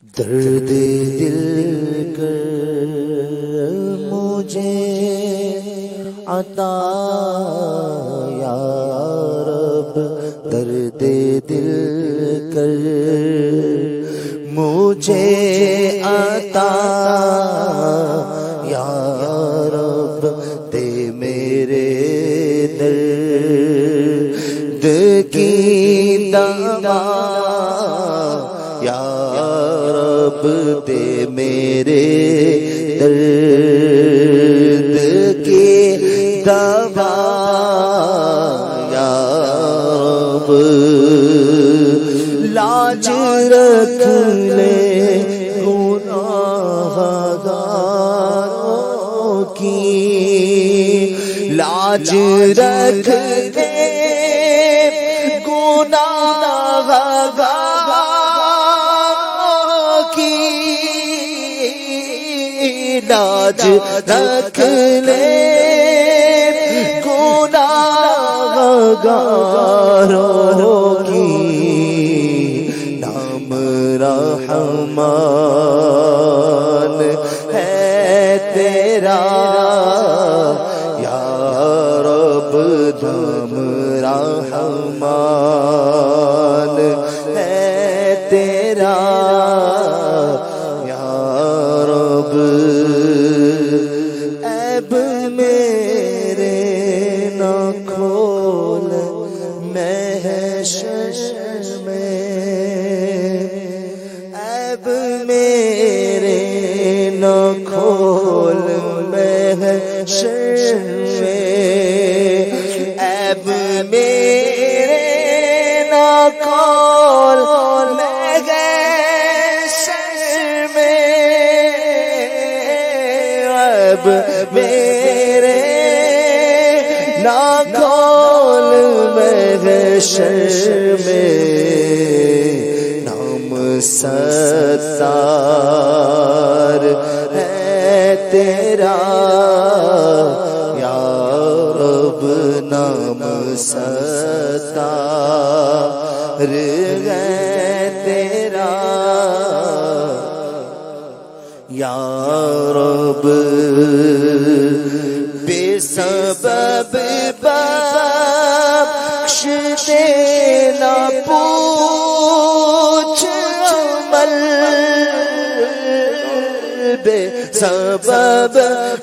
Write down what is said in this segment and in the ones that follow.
درد دل کر مجھے عطا یا رب، درد دل کر مجھے عطا یا رب، دے میرے درد کی دوا یا رب، دے میرے درد کی دوا یا رب، لاج رکھ لے گناہ گاروں کی، لاج رکھ لے گناہ گاروں کی، لاج رکھ لے گناہ گاروں کی، نام رحمان ہے تیرا یا رب، نام رحمان ہے تیرا یا رب، عیب میرے نہ کھول محشر میں، عیب میرے نہ کھول محشر میں، عیب میرے نہ کھول محشر میں، عیب میرے نہ کھول محشر میں، نام ستار ہے تیرا یا رب، نام ستار ہے تیرا یا رب، بے سبب بخش دینا پوچھ عمل، بے سبب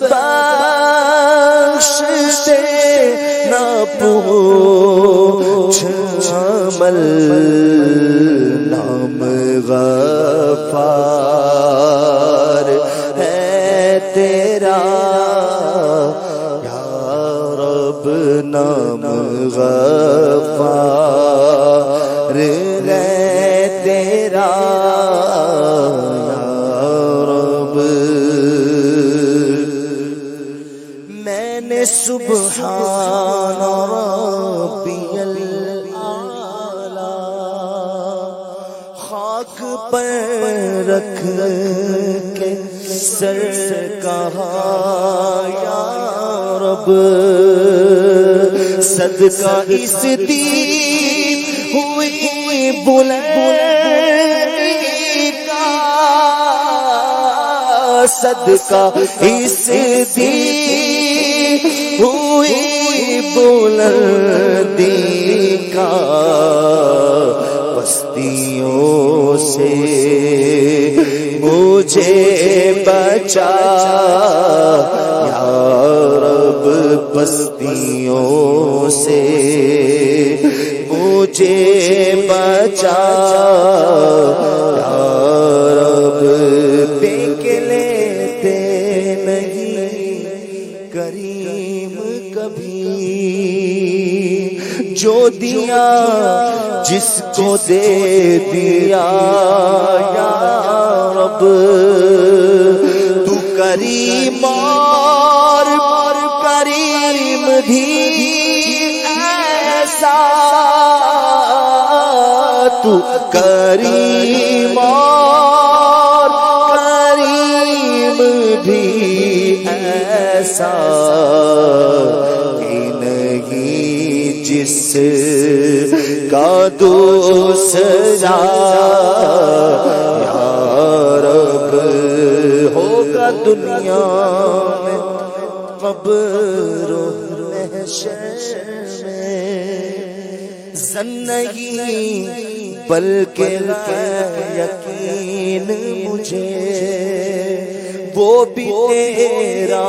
بخش دینا پوچھ عمل، نام غفار ہے تیرا یا رب، نام غفار ہے تیرا یا رب، میں نے سبحان ربی الاعلی خاک پر رکھ کے سر کہا یا رب، صدقہ اس دی ہوئی بلندی کا، صدقہ اس دی ہوئی بلندی کا، پستیوں سے مجھے بچا یا رب، پستیوں سے مجھے بچا یا رب، دیکھ لیتے نہیں کریم کبھی، جو دیا جس کو دے دیا یا رب، تو کریم اور کریم بھی ایسا، تو کریم اور کریم بھی ایسا کہ نہیں جس کا دوسرا یا دنیا میں قبر و محشر میں زن نہیں بلکہ یقین مجھے وہ بھی تیرا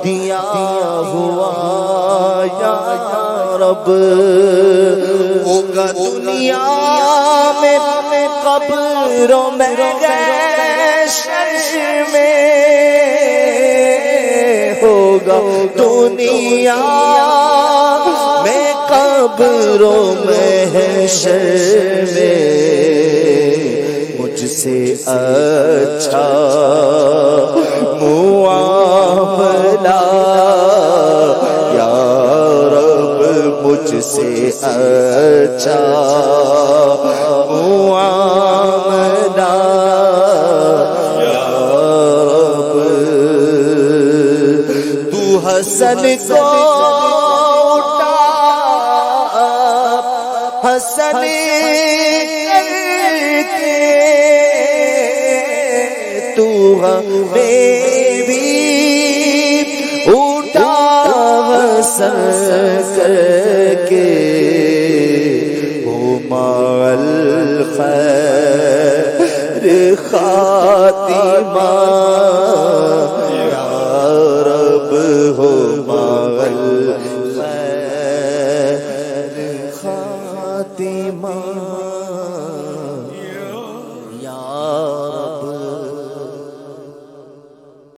دیا ہوا یا رب ہوگا دنیا میں قبر و محشر میں ہوگا دنیا میں قبر و محشر میں مجھ سے اچھا معاملہ یا رب مجھ سے اچھا معاملہ یا رب تو حسن کو اٹھا حسن بیبی اٹھا حسن کر کے ہو مع الخیر خاتمہ